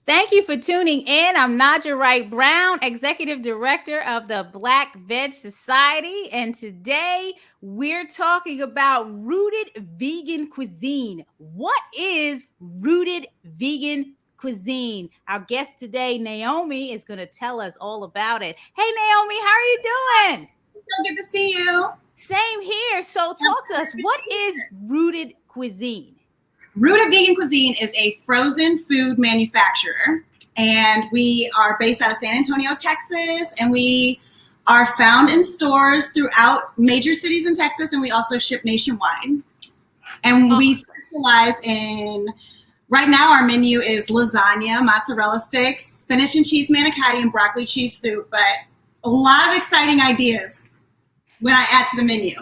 Thank you for tuning in. I'm Naijha Wright-Brown, Executive Director of the Black Veg Society. And today we're talking about Rooted Vegan Cuisine. What is Rooted Vegan Cuisine? Our guest today, Naomi, is going to tell us all about it. Hey, Naomi, how are you doing? So good to see you. Same here. So talk to us. What is Rooted Cuisine? Rooted Vegan Cuisine is a frozen food manufacturer, and we are based out of San Antonio, Texas, and we are found in stores throughout major cities in Texas, and we also ship nationwide. And we specialize in, right now our menu is lasagna, mozzarella sticks, spinach and cheese manicotti, and broccoli cheese soup, but a lot of exciting ideas when I add to the menu.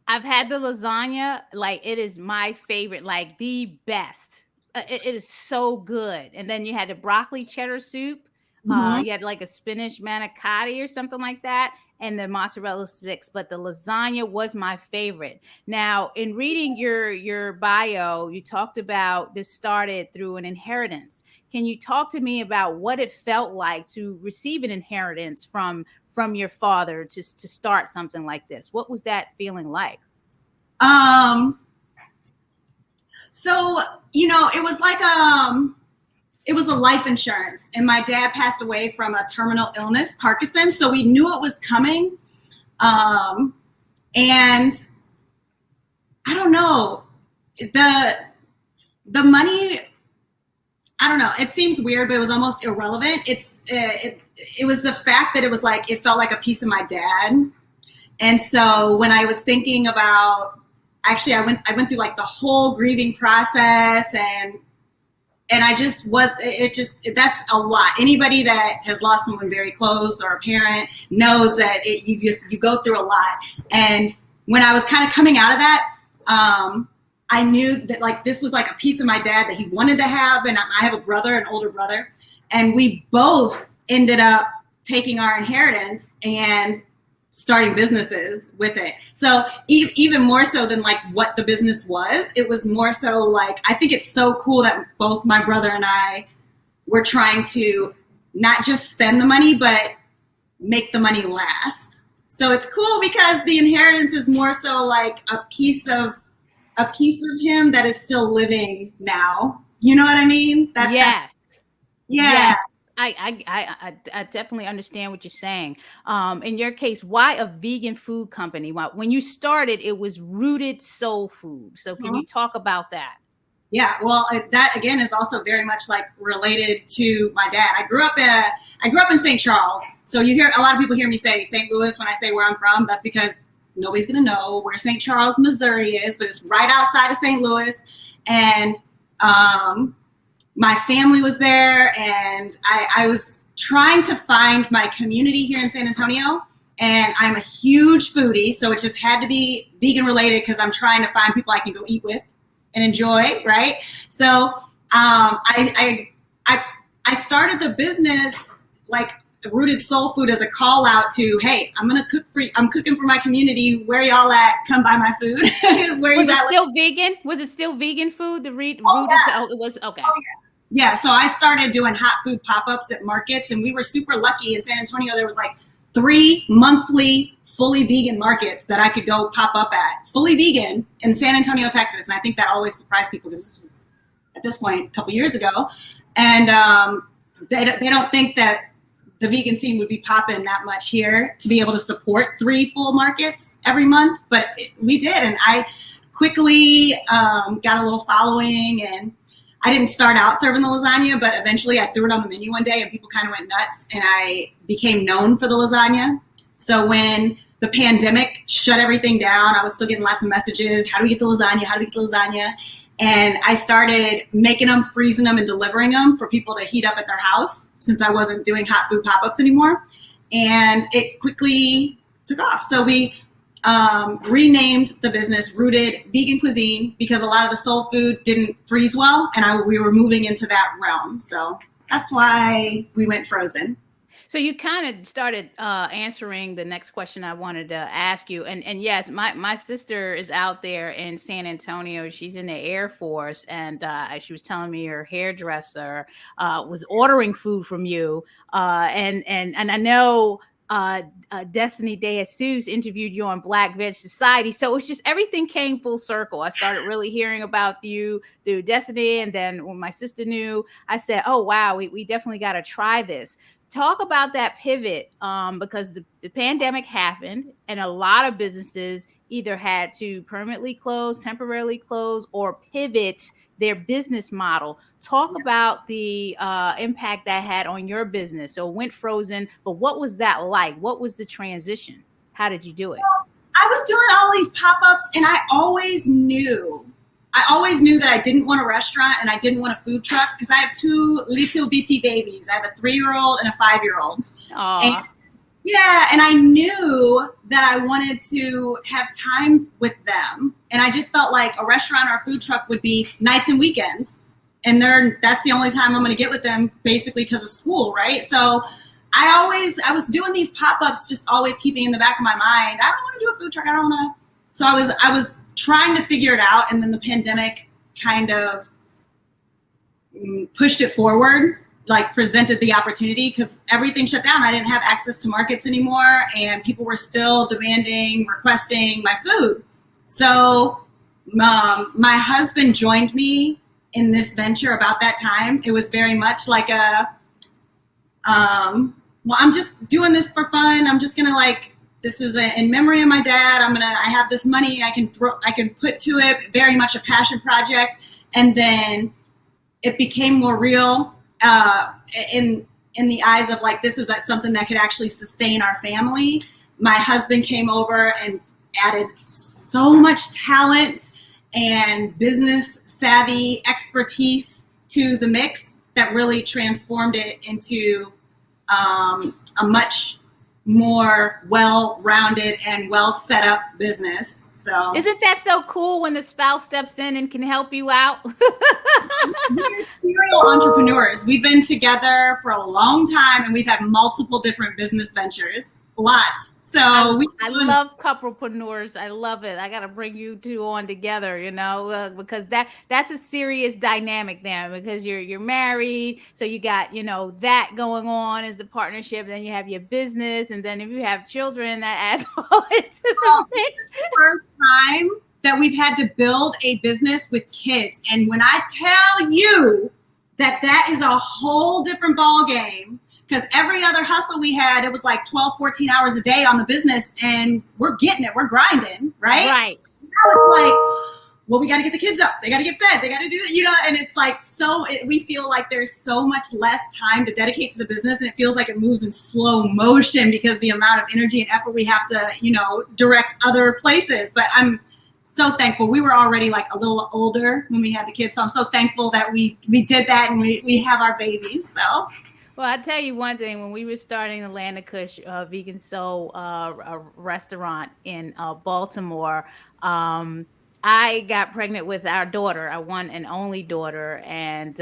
I've had the lasagna, like it is my favorite, like the best. It is so good. And then you had the broccoli cheddar soup. You had like a spinach manicotti or something like that, and the mozzarella sticks. But the lasagna was my favorite. Now, in reading your bio, you talked about this started through an inheritance. Can you talk to me about what it felt like to receive an inheritance from your father to start something like this? What was that feeling like? So, it was like, it was a life insurance, and my dad passed away from a terminal illness, Parkinson's. So we knew it was coming. And I don't know, the money, I don't know. It seems weird, but it was almost irrelevant. It was the fact that it was like, it felt like a piece of my dad. And so when I was thinking about, actually, I went through like the whole grieving process, and I just that's a lot. Anybody that has lost someone very close or a parent knows that you go through a lot. And when I was kind of coming out of that, I knew that like this was like a piece of my dad that he wanted to have, and I have a brother, an older brother, and we both ended up taking our inheritance and starting businesses with it. So even more so than like what the business was, it was more so like, I think it's so cool that both my brother and I were trying to not just spend the money, but make the money last. So it's cool because the inheritance is more so like a piece of him that is still living now. You know what I mean? Yes. Yes. I definitely understand what you're saying. In your case, why a vegan food company? When you started, it was Rooted Soul Food. So can you talk about that? Yeah, well, that again is also very much like related to my dad. I grew up in St. Charles. So you hear a lot of people hear me say St. Louis when I say where I'm from. That's because nobody's gonna know where St. Charles, Missouri is, but it's right outside of St. Louis. And my family was there, and I was trying to find my community here in San Antonio, and I'm a huge foodie, so it just had to be vegan related because I'm trying to find people I can go eat with and enjoy, right? So I started the business like Rooted Soul Food as a call out to, hey, I'm cooking for my community. Where y'all at? Come buy my food. Was it still vegan? Was it still vegan food? The Rooted? Yeah. It was okay. Oh, yeah. Yeah, so I started doing hot food pop-ups at markets, and we were super lucky in San Antonio. There was like 3 monthly fully vegan markets that I could go pop up at, fully vegan in San Antonio, Texas. And I think that always surprised people because this was at this point a couple years ago. And they don't think that the vegan scene would be popping that much here to be able to support 3 full markets every month. But we did, and I quickly got a little following, and I didn't start out serving the lasagna, but eventually I threw it on the menu one day and people kind of went nuts, and I became known for the lasagna. So when the pandemic shut everything down, I was still getting lots of messages. How do we get the lasagna? How do we get the lasagna? And I started making them, freezing them, and delivering them for people to heat up at their house since I wasn't doing hot food pop-ups anymore. And it quickly took off. So we renamed the business Rooted Vegan Cuisine because a lot of the soul food didn't freeze well, and we were moving into that realm. So that's why we went frozen. So you kind of started answering the next question I wanted to ask you, and yes, my sister is out there in San Antonio. She's in the Air Force, and she was telling me her hairdresser was ordering food from you, and I know. Destiny De Jesus interviewed you on Black Veg Society. So it's just everything came full circle. I started really hearing about you through Destiny. And then when my sister knew, I said, oh, wow, we definitely got to try this. Talk about that pivot, because the pandemic happened and a lot of businesses either had to permanently close, temporarily close, or pivot their business model. Talk about the impact that had on your business. So it went frozen, but what was that like? What was the transition? How did you do it? Well, I was doing all these pop-ups, and I always knew that I didn't want a restaurant and I didn't want a food truck because I have two little bitty babies. I have a 3-year-old and a 5-year-old. And, yeah, and I knew that I wanted to have time with them. And I just felt like a restaurant or a food truck would be nights and weekends. And that's the only time I'm going to get with them, basically because of school, right? So I was doing these pop-ups, just always keeping in the back of my mind, I don't want to do a food truck. I don't want to. So I was trying to figure it out. And then the pandemic kind of pushed it forward, like presented the opportunity because everything shut down. I didn't have access to markets anymore. And people were still demanding, requesting my food. So my husband joined me in this venture about that time. It was very much like well, I'm just doing this for fun. I'm just gonna this is in memory of my dad. I have this money I can put to it. Very much a passion project. And then it became more real in the eyes of this is something that could actually sustain our family. My husband came over and added so much talent and business savvy expertise to the mix that really transformed it into a much more well-rounded and well-set-up business. So isn't that so cool when the spouse steps in and can help you out? We're serial entrepreneurs. We've been together for a long time and we've had multiple different business ventures, lots. So I love couplepreneurs. I love it. I got to bring you two on together, because that's a serious dynamic there because you're married. So you got, that going on as the partnership. Then you have your business. And then if you have children, that adds all into the mix. It's the first time that we've had to build a business with kids. And when I tell you that is a whole different ball game, because every other hustle we had, it was 12, 14 hours a day on the business and we're getting it. We're grinding, right? Right. Now it's well, we got to get the kids up. They got to get fed. They got to do that, and it's we feel like there's so much less time to dedicate to the business and it feels like it moves in slow motion because the amount of energy and effort we have to, direct other places. But I'm so thankful. We were already a little older when we had the kids. So I'm so thankful that we did that and we have our babies. So. Well, I'll tell you one thing. When we were starting the Land of Kush Vegan Soul restaurant in Baltimore, I got pregnant with our daughter, our one and only daughter. And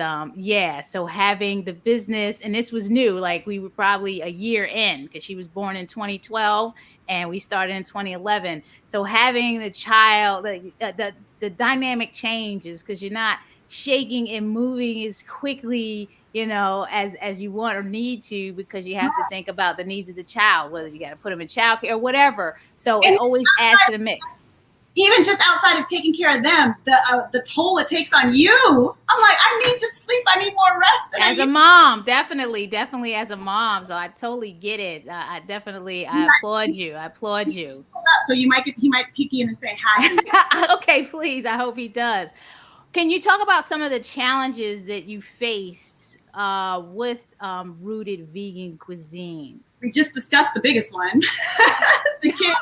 so having the business, and this was new, we were probably a year in because she was born in 2012 and we started in 2011. So having the child, the dynamic changes because you're not shaking and moving as quickly as you want or need to because you have to think about the needs of the child, whether you got to put them in childcare or whatever. So it always adds to the mix. Even just outside of taking care of them, the toll it takes on you. I'm I need to sleep. I need more rest. As a mom, definitely as a mom. So I totally get it. I applaud you. So he might peek in and say hi. Okay, please. I hope he does. Can you talk about some of the challenges that you faced with Rooted Vegan Cuisine? We just discussed the biggest one. The kids.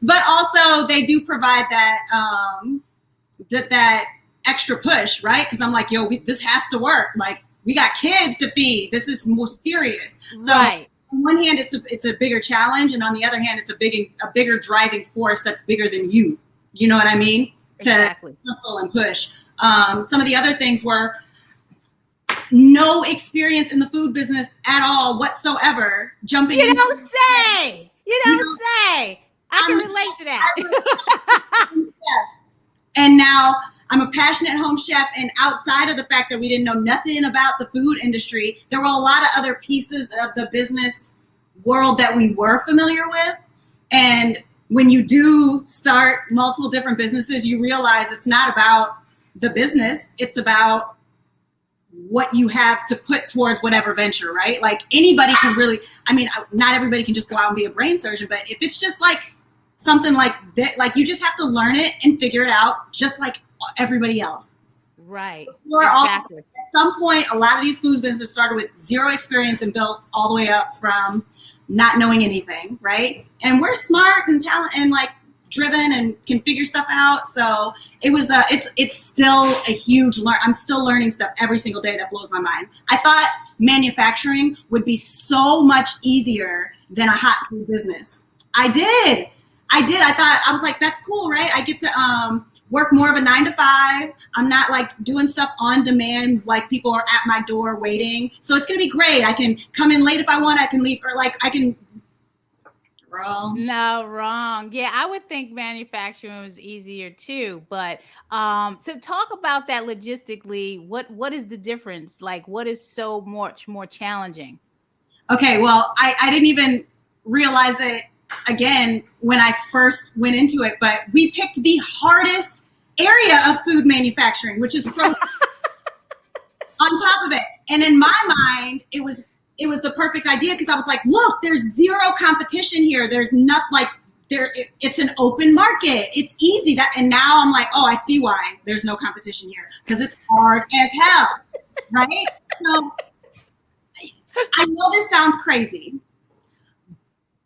But also they do provide that that extra push, right? Because I'm this has to work. We got kids to feed. This is more serious. So right. On one hand, it's a bigger challenge, and on the other hand, it's a bigger driving force that's bigger than you. You know what I mean? Exactly. To hustle and push. Some of the other things were no experience in the food business at all whatsoever, jumping You into don't say. You You don't know, say. I can relate to that. chef. And now I'm a passionate home chef, and outside of the fact that we didn't know nothing about the food industry, there were a lot of other pieces of the business world that we were familiar with. And when you do start multiple different businesses, you realize it's not about the business, it's about what you have to put towards whatever venture, right? Like anybody can really, I mean, not everybody can just go out and be a brain surgeon, but if it's just like something like that, like you just have to learn it and figure it out just like everybody else. Right. Exactly. At some point, a lot of these food businesses started with zero experience and built all the way up from not knowing anything, right? And we're smart and talented and like driven and can figure stuff out. So it was it's still a huge learn. I'm still learning stuff every single day that blows my mind. I thought manufacturing would be so much easier than a hot food business. I did. I thought, I was like, that's cool, right? I get to work more of a 9 to 5. I'm not like doing stuff on demand, like people are at my door waiting. So it's gonna be great. I can come in late if I want, I can leave, or like I can. Wrong. No, wrong. Yeah, I would think manufacturing was easier too. But so talk about that logistically. What is the difference? Like, what is so much more challenging? Okay, well, I didn't even realize it again when I first went into it, but we picked the hardest area of food manufacturing, which is frozen. On top of it. And in my mind, it was the perfect idea because I was like, look, there's zero competition here. There's not like it's an open market. It's easy. And now I'm like, oh, I see why there's no competition here because it's hard as hell, right? So I know this sounds crazy,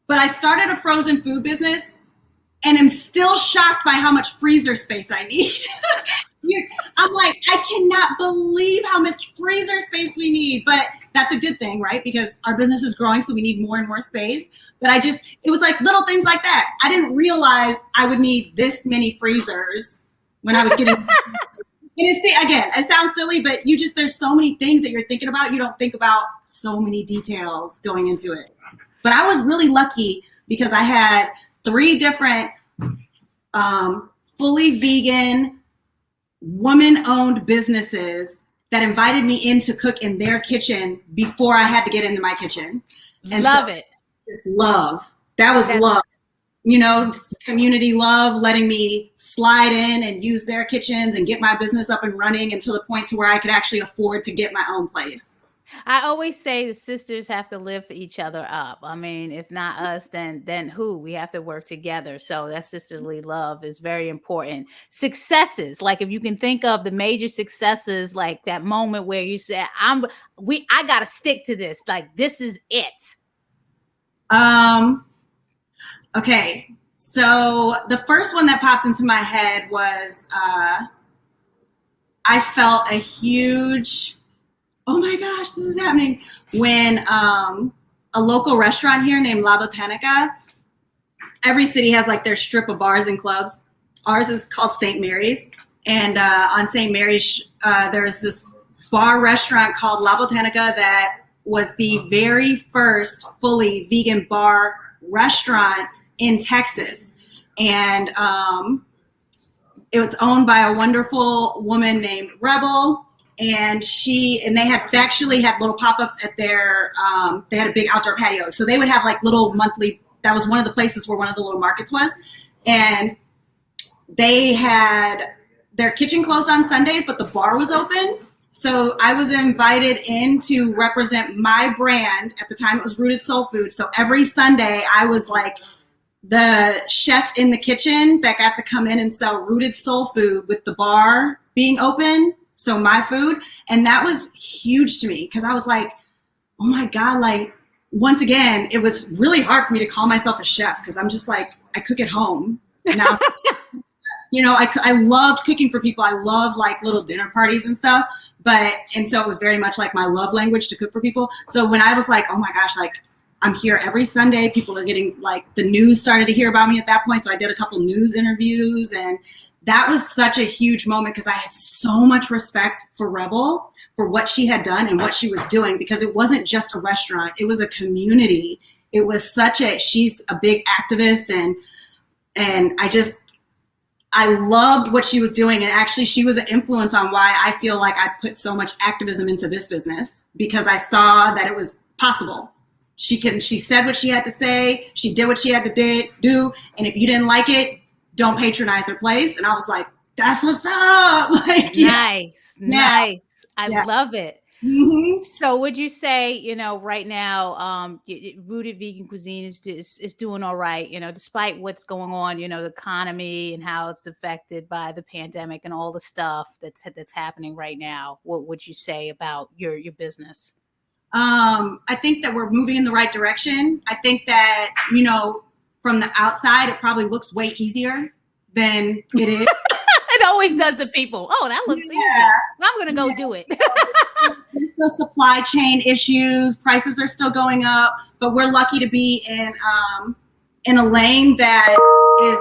but I started a frozen food business and I'm still shocked by how much freezer space I need. I'm like, I cannot believe how much freezer space we need, but that's a good thing, right? Because our business is growing, so we need more and more space. But it was like little things like that. I didn't realize I would need this many freezers when I was getting. And see, again, it sounds silly, but there's so many things that you're thinking about. You don't think about so many details going into it. But I was really lucky because I had 3 different fully vegan, woman-owned businesses that invited me in to cook in their kitchen before I had to get into my kitchen. And love it. Just love. That was love. You know, community love, letting me slide in and use their kitchens and get my business up and running until the point to where I could actually afford to get my own place. I always say the sisters have to lift each other up. I mean, if not us, then who? We have to work together. So that sisterly love is very important. Successes, like if you can think of the major successes, like that moment where you said, I got to stick to this. Like, this is it. Okay. So the first one that popped into my head was, I felt a huge, oh my gosh, this is happening, when a local restaurant here named La Botanica, every city has like their strip of bars and clubs. Ours is called St. Mary's. And on St. Mary's, there's this bar restaurant called La Botanica that was the very first fully vegan bar restaurant in Texas. And it was owned by a wonderful woman named Rebel. And they actually had little pop-ups at their, they had a big outdoor patio. So they would have like little monthly, that was one of the places where one of the little markets was. And they had their kitchen closed on Sundays, but the bar was open. So I was invited in to represent my brand. At the time it was Rooted Soul Food. So every Sunday I was like the chef in the kitchen that got to come in and sell Rooted Soul Food with the bar being open. So my food, and that was huge to me because I was like, oh my God, like once again, it was really hard for me to call myself a chef because I'm just like, I cook at home. Now, you know, I loved cooking for people. I loved like little dinner parties and stuff, and so it was very much like my love language to cook for people. So when I was like, oh my gosh, like I'm here every Sunday, people are getting like, the news started to hear about me at that point. So I did a couple news interviews and that was such a huge moment because I had so much respect for Rebel, for what she had done and what she was doing, because it wasn't just a restaurant, it was a community. It was she's a big activist, and I loved what she was doing. And actually she was an influence on why I feel like I put so much activism into this business, because I saw that it was possible. She said what she had to say, she did what she had to do, and if you didn't like it, don't patronize her place. And I was like, that's what's up. Like, nice. I yeah. love it. Mm-hmm. So would you say, right now, Rooted Vegan Cuisine is doing all right, despite what's going on, the economy and how it's affected by the pandemic and all the stuff that's happening right now? What would you say about your business? I think that we're moving in the right direction. I think that, from the outside, it probably looks way easier than it is. It always does to people. Oh, that looks easy. I'm going to go do it. There's still supply chain issues. Prices are still going up, but we're lucky to be in a lane that is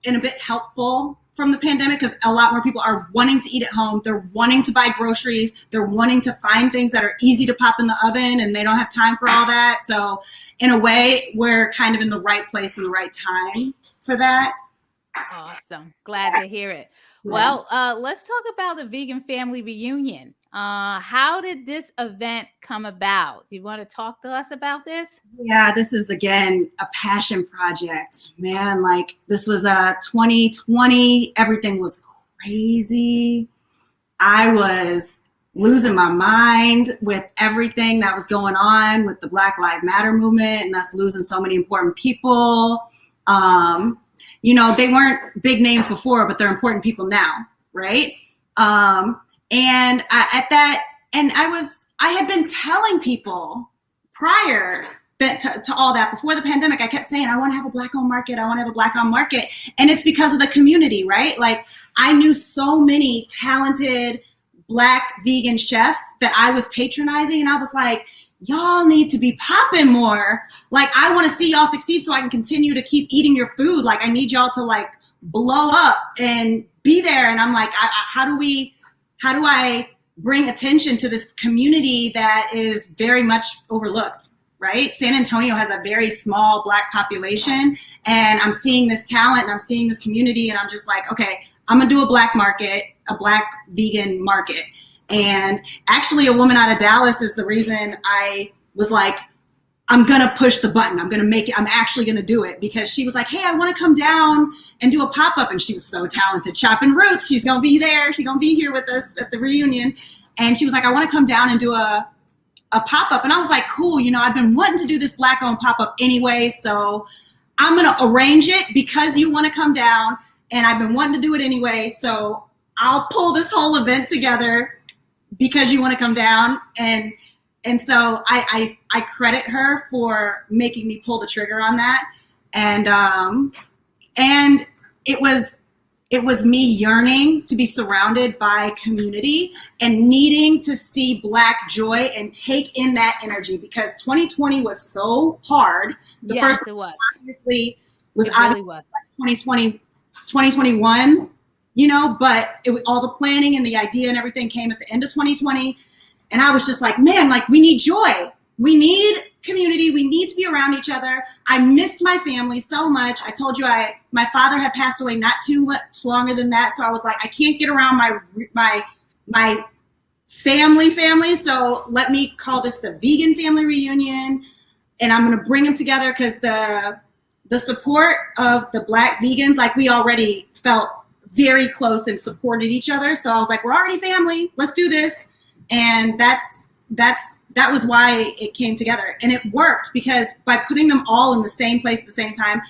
a bit helpful from the pandemic, because a lot more people are wanting to eat at home. They're wanting to buy groceries. They're wanting to find things that are easy to pop in the oven, and they don't have time for all that. So in a way, we're kind of in the right place in the right time for that. Awesome. Glad to hear it. Yeah. Well, let's talk about the Vegan Family Reunion. How did this event come about? Do you want to talk to us about this? Yeah, this is, again, a passion project, man. Like, this was 2020. Everything was crazy. I was losing my mind with everything that was going on with the Black Lives Matter movement and us losing so many important people. They weren't big names before, but they're important people now, right? And I had been telling people prior that to all that, before the pandemic, I kept saying, I want to have a Black-owned market. I want to have a Black-owned market. And it's because of the community, right? Like, I knew so many talented Black vegan chefs that I was patronizing, and I was like, y'all need to be popping more. Like, I want to see y'all succeed so I can continue to keep eating your food. Like, I need y'all to, like, blow up and be there. And I'm like, how do I bring attention to this community that is very much overlooked, right? San Antonio has a very small Black population, and I'm seeing this talent and I'm seeing this community, and I'm just like, okay, I'm gonna do a Black market, a Black vegan market. And actually, a woman out of Dallas is the reason I was like, I'm going to push the button. I'm going to make it. I'm actually going to do it, because she was like, hey, I want to come down and do a pop-up. And she was so talented. Chopping Roots. She's going to be there. She's going to be here with us at the reunion. And she was like, I want to come down and do a pop-up. And I was like, cool. I've been wanting to do this Black-owned pop-up anyway. So I'm going to arrange it because you want to come down. And I've been wanting to do it anyway. So I'll pull this whole event together because you want to come down. And so I credit her for making me pull the trigger on that. And it was me yearning to be surrounded by community and needing to see Black joy and take in that energy, because 2020 was so hard. The first it was. Obviously was obviously like 2020, 2021, but all the planning and the idea and everything came at the end of 2020. And I was just like, man, like, we need joy. We need community. We need to be around each other. I missed my family so much. I told you my father had passed away not too much longer than that. So I was like, I can't get around my family. So let me call this the Vegan Family Reunion. And I'm going to bring them together, because the support of the Black vegans, like, we already felt very close and supported each other. So I was like, we're already family. Let's do this. And that was why it came together. And it worked, because by putting them all in the same place at the same time,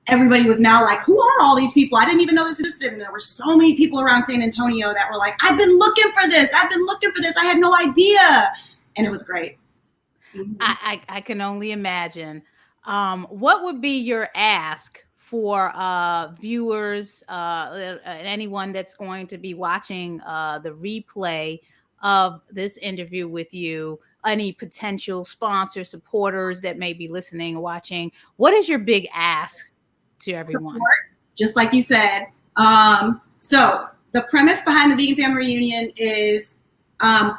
everybody was now like, who are all these people? I didn't even know this existed. And there were so many people around San Antonio that were like, I've been looking for this. I had no idea. And it was great. Mm-hmm. I can only imagine. What would be your ask for viewers, anyone that's going to be watching the replay of this interview with you, any potential sponsors, supporters that may be listening or watching? What is your big ask to everyone? Support, just like you said. So the premise behind the Vegan Family Reunion is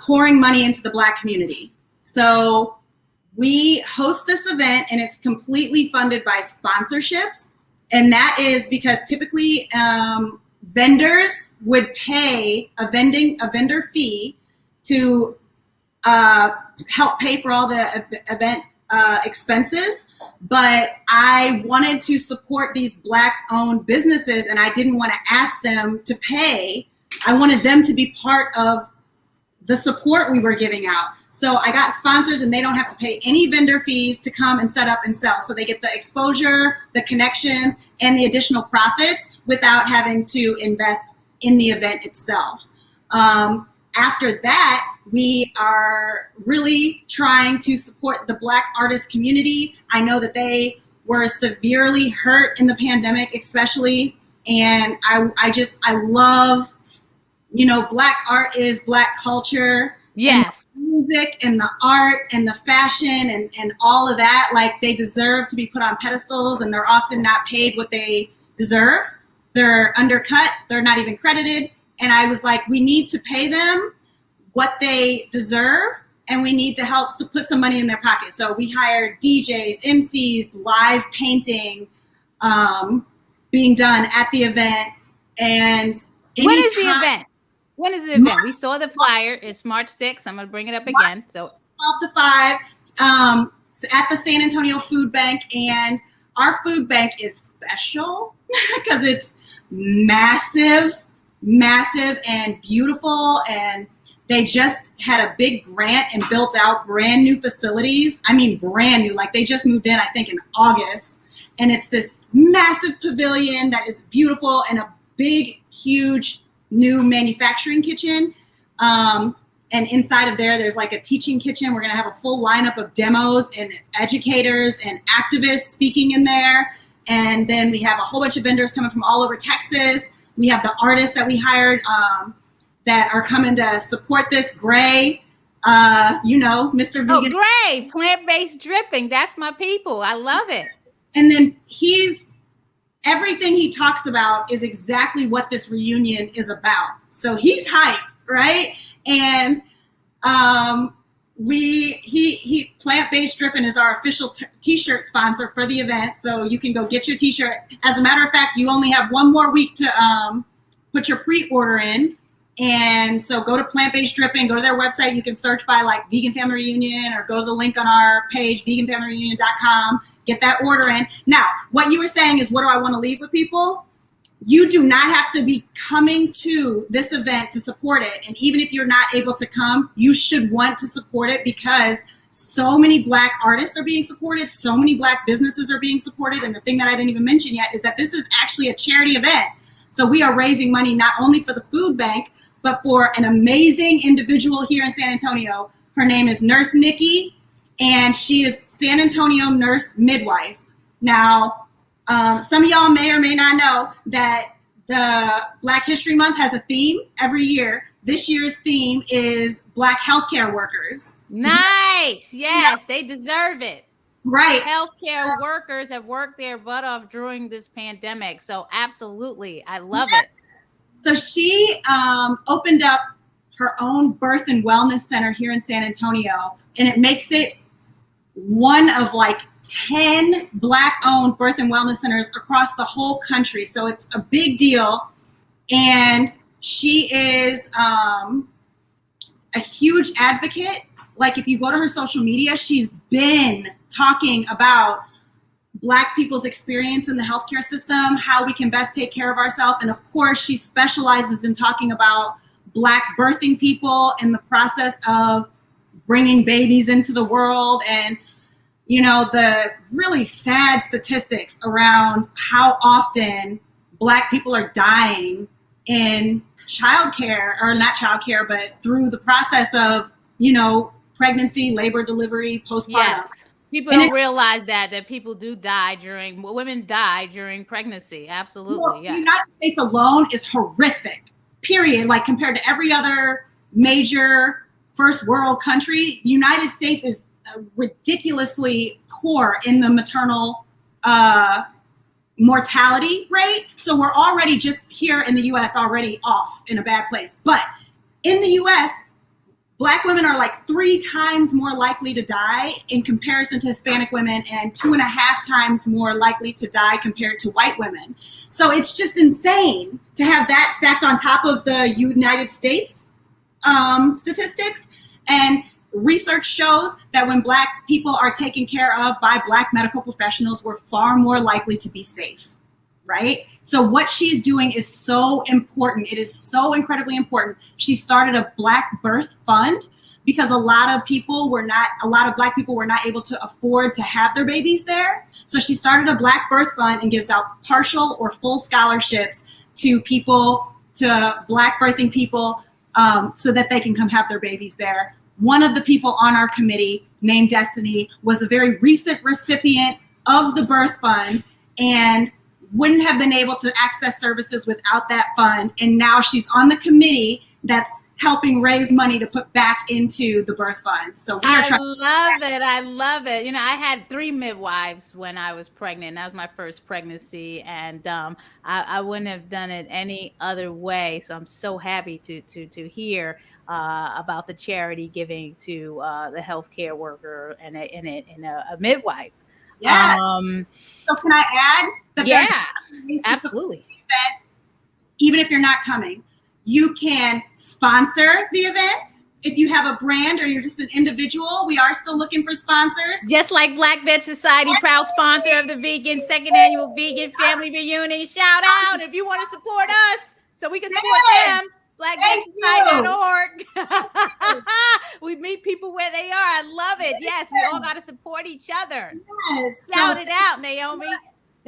pouring money into the Black community. So we host this event, and it's completely funded by sponsorships. And that is because typically vendors would pay a vendor fee to help pay for all the event expenses. But I wanted to support these Black-owned businesses, and I didn't want to ask them to pay. I wanted them to be part of the support we were giving out. So I got sponsors, and they don't have to pay any vendor fees to come and set up and sell. So they get the exposure, the connections, and the additional profits without having to invest in the event itself. After that, we are really trying to support the Black artist community. I know that they were severely hurt in the pandemic, especially. And I love, Black art is Black culture. Yes. And the music and the art and the fashion and all of that, like, they deserve to be put on pedestals, and they're often not paid what they deserve. They're undercut. They're not even credited. And I was like, we need to pay them what they deserve, and we need to help put some money in their pocket. So we hired DJs, MCs, live painting being done at the event. And when is the event? When is the event? We saw the flyer. It's March 6th. I'm going to bring it up again. So 12 to 5 at the San Antonio Food Bank. And our food bank is special because it's massive and beautiful. And they just had a big grant and built out brand new facilities. I mean, brand new. Like, they just moved in, I think, in August. And it's this massive pavilion that is beautiful, and a big, huge new manufacturing kitchen. And inside of there's like a teaching kitchen. We're going to have a full lineup of demos and educators and activists speaking in there. And then we have a whole bunch of vendors coming from all over Texas. We have the artists that we hired that are coming to support this. Gray, Mr. Vegan. Oh, Gray, plant-based dripping. That's my people. I love it. And then everything he talks about is exactly what this reunion is about. So he's hyped, right? And he Plant-Based Dripping is our official t-shirt sponsor for the event. So you can go get your t-shirt. As a matter of fact, you only have one more week to put your pre-order in. And so go to Plant-Based Dripping, go to their website. You can search by like Vegan Family Reunion, or go to the link on our page, veganfamilyreunion.com, get that order in. Now, what you were saying is, what do I want to leave with people? You do not have to be coming to this event to support it. And even if you're not able to come, you should want to support it, because so many Black artists are being supported. So many Black businesses are being supported. And the thing that I didn't even mention yet is that this is actually a charity event. So we are raising money not only for the food bank, but for an amazing individual here in San Antonio. Her name is Nurse Nikki, and she is San Antonio nurse midwife. Now, some of y'all may or may not know that the Black History Month has a theme every year. This year's theme is Black healthcare workers. Nice. Yes, they deserve it. Right. Healthcare workers have worked their butt off during this pandemic. So absolutely, I love it. So she opened up her own birth and wellness center here in San Antonio, and it makes it one of like 10 Black-owned birth and wellness centers across the whole country. So it's a big deal. And she is a huge advocate. Like, if you go to her social media, she's been talking about Black people's experience in the healthcare system, how we can best take care of ourselves. And of course, she specializes in talking about Black birthing people and the process of bringing babies into the world, and, the really sad statistics around how often Black people are dying in childcare, or not childcare, but through the process of, pregnancy, labor, delivery, postpartum. Yes. People don't realize that people do die women die during pregnancy. Absolutely. Well, yes. The United States alone is horrific, period. Like, compared to every other major first world country, the United States is ridiculously poor in the maternal mortality rate. So we're already just here in the US already off in a bad place. But in the US, Black women are like 3 times more likely to die in comparison to Hispanic women, and 2.5 times more likely to die compared to white women. So it's just insane to have that stacked on top of the United States statistics. And research shows that when Black people are taken care of by Black medical professionals, we're far more likely to be safe, right? So what she's doing is so important. It is so incredibly important. She started a Black birth fund because a lot of Black people were not able to afford to have their babies there. So she started a Black birth fund and gives out partial or full scholarships to people, to Black birthing people, so that they can come have their babies there. One of the people on our committee, named Destiny, was a very recent recipient of the birth fund and wouldn't have been able to access services without that fund. And now she's on the committee that's helping raise money to put back into the birth fund. So I love it. You know, I had 3 midwives when I was pregnant. That was my first pregnancy, and I wouldn't have done it any other way. So I'm so happy to hear about the charity giving to the healthcare worker and a midwife. Yeah. So can I add that? Yeah, absolutely. Even if you're not coming, you can sponsor the event. If you have a brand or you're just an individual, we are still looking for sponsors. Just like Black Veg Society, proud sponsor of the second annual Vegan Family Reunion. Shout out if you want to support us so we can support them. BlackVegSociety.org. We meet people where they are. I love it. Yes, we all got to support each other. Yes. Shout it out, Naomi.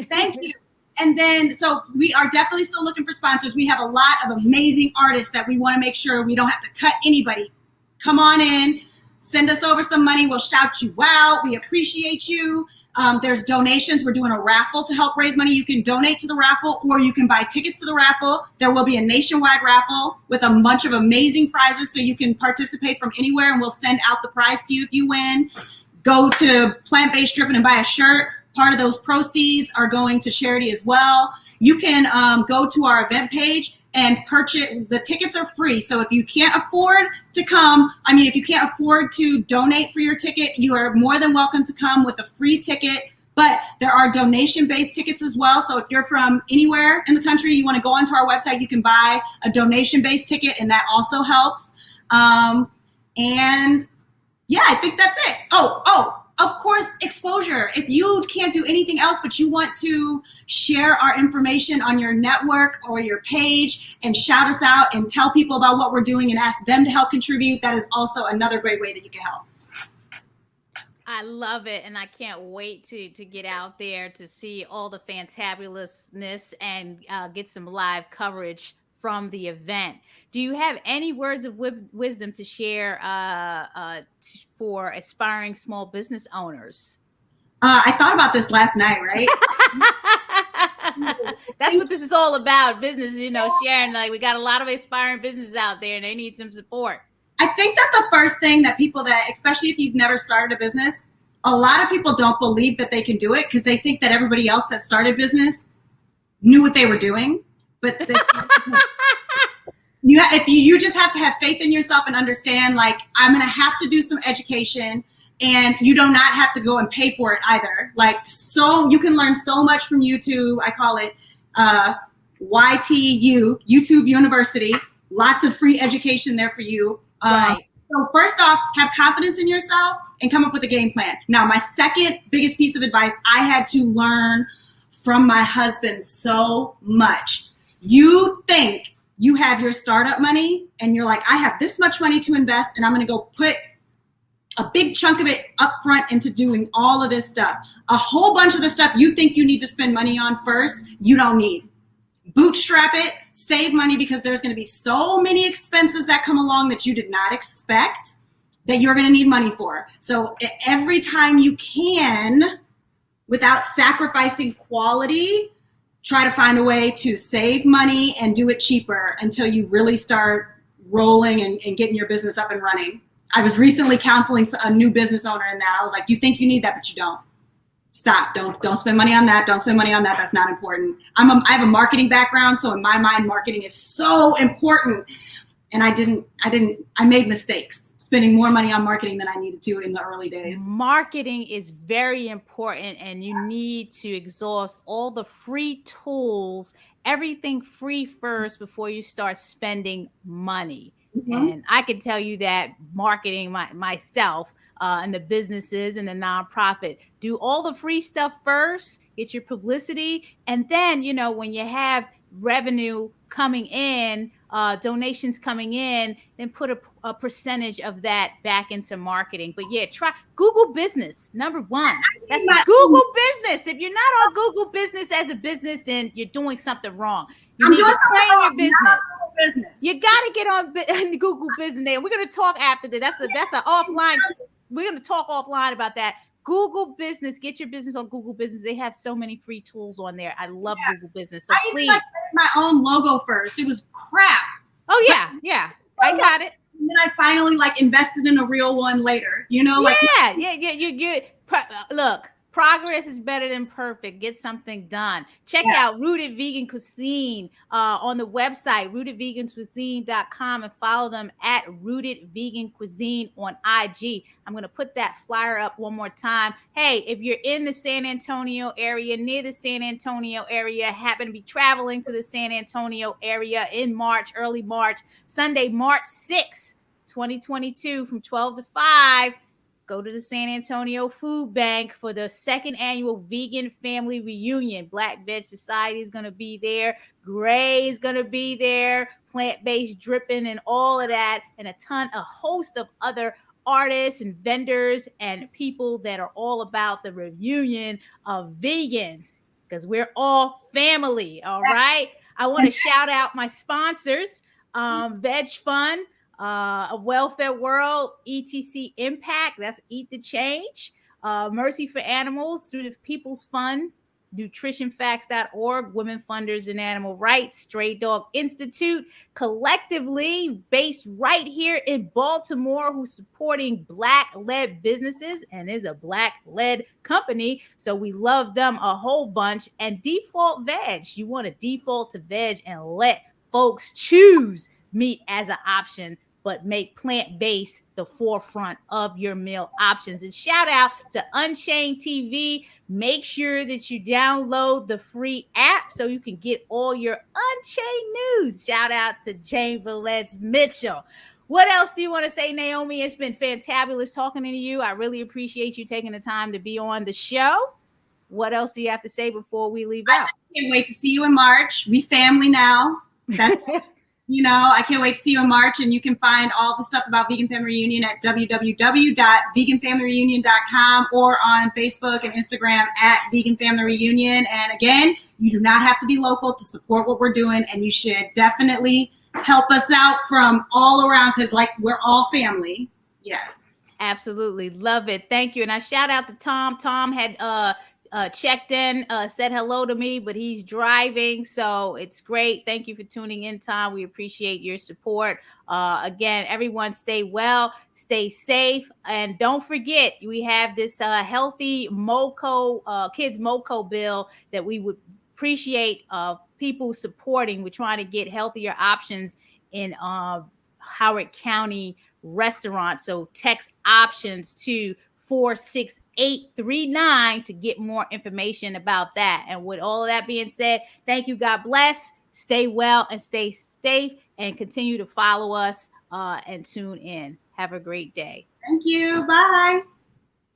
Thank you. And then, so we are definitely still looking for sponsors. We have a lot of amazing artists that we want to make sure we don't have to cut anybody. Come on in, send us over some money. We'll shout you out. We appreciate you. There's donations. We're doing a raffle to help raise money. You can donate to the raffle or you can buy tickets to the raffle. There will be a nationwide raffle with a bunch of amazing prizes so you can participate from anywhere, and we'll send out the prize to you if you win. Go to Plant-Based Dripping and buy a shirt. Part of those proceeds are going to charity as well. You can go to our event page and purchase. The tickets are free. So if you can't afford to come, if you can't afford to donate for your ticket, you are more than welcome to come with a free ticket. But there are donation-based tickets as well. So if you're from anywhere in the country, you want to go onto our website, you can buy a donation-based ticket, and that also helps. And yeah, I think that's it. Of course, exposure. If you can't do anything else, but you want to share our information on your network or your page and shout us out and tell people about what we're doing and ask them to help contribute, that is also another great way that you can help. I love it, and I can't wait to get out there to see all the fantabulousness and get some live coverage from the event. Do you have any words of wisdom to share for aspiring small business owners? I thought about this last night, right? That's what this is all about. Business, sharing. Like, we got a lot of aspiring businesses out there and they need some support. I think that the first thing that people especially if you've never started a business, a lot of people don't believe that they can do it because they think that everybody else that started business knew what they were doing. But you just have to have faith in yourself and understand, like, I'm going to have to do some education, and you do not have to go and pay for it either. Like, so you can learn so much from YouTube. I call it YTU, YouTube University. Lots of free education there for you. Right. So first off, have confidence in yourself and come up with a game plan. Now, my second biggest piece of advice, I had to learn from my husband so much. You think you have your startup money and you're like, I have this much money to invest and I'm going to go put a big chunk of it up front into doing all of this stuff. A whole bunch of the stuff you think you need to spend money on first, you don't need. Bootstrap it, save money, because there's going to be so many expenses that come along that you did not expect that you're going to need money for. So every time you can, without sacrificing quality, try to find a way to save money and do it cheaper until you really start rolling and getting your business up and running. I was recently counseling a new business owner in that. I was like, you think you need that, but you don't. stop. Don't spend money on that. Don't spend money on that. That's not important. I have a marketing background, so in my mind, marketing is so important. And I made mistakes spending more money on marketing than I needed to in the early days. Marketing is very important, and you need to exhaust all the free tools, everything free first before you start spending money. Mm-hmm. And I can tell you that marketing myself and the businesses and the nonprofit, do all the free stuff first, get your publicity. And then, when you have revenue coming in, donations coming in, then put a percentage of that back into marketing. But yeah, try Google Business. Number one, that's Google Business. If you're not on Google Business as a business, then you're doing something wrong. You need to stay in your business. You got to get on Google Business. We're going to talk after this. That's an offline. We're going to talk offline about that. Google Business, get your business on Google Business. They have so many free tools on there. I love Google Business. So please. I made my own logo first. It was crap. Oh yeah. I got it. And then I finally invested in a real one later. Yeah. Look, progress is better than perfect. Get something done. Check out Rooted Vegan Cuisine on the website, rootedvegancuisine.com, and follow them at Rooted Vegan Cuisine on IG. I'm going to put that flyer up one more time. Hey, if you're in the San Antonio area, near the San Antonio area, happen to be traveling to the San Antonio area in March, early March, Sunday, March 6th, 2022, from 12 to 5, go to the San Antonio Food Bank for the second annual Vegan Family Reunion. Black Veg Society is going to be there. Gray is going to be there. Plant-based dripping and all of that. And a host of other artists and vendors and people that are all about the reunion of vegans, because we're all family. All right. I want to shout out my sponsors, Veg Fun, A Welfare World, ETC Impact, that's Eat the Change, Mercy for Animals through the People's Fund, nutritionfacts.org, Women Funders in Animal Rights, Stray Dog Institute, collectively based right here in Baltimore, who's supporting Black-led businesses and is a Black-led company. So we love them a whole bunch. And Default Veg, you want to default to veg and let folks choose meat as an option, but make plant-based the forefront of your meal options. And shout out to Unchained TV. Make sure that you download the free app so you can get all your Unchained news. Shout out to Jane Velez Mitchell. What else do you want to say, Naomi? It's been fantabulous talking to you. I really appreciate you taking the time to be on the show. What else do you have to say before we leave out? I can't wait to see you in March. We family now. That's I can't wait to see you in March, and you can find all the stuff about Vegan Family Reunion at www.veganfamilyreunion.com or on Facebook and Instagram at Vegan Family Reunion. And again, you do not have to be local to support what we're doing, and you should definitely help us out from all around, because we're all family. Yes. Absolutely. Love it. Thank you. And I shout out to Tom. Tom had checked in, said hello to me, but he's driving, so it's great. Thank you for tuning in, Tom. We appreciate your support. Again, everyone stay well, stay safe, and don't forget, we have this healthy kids MoCo bill that we would appreciate people supporting. We're trying to get healthier options in Howard County restaurants, so text options to 46839 to get more information about that. And with all of that being said, thank you. God bless. Stay well and stay safe, and continue to follow us and tune in. Have a great day. Thank you. Bye.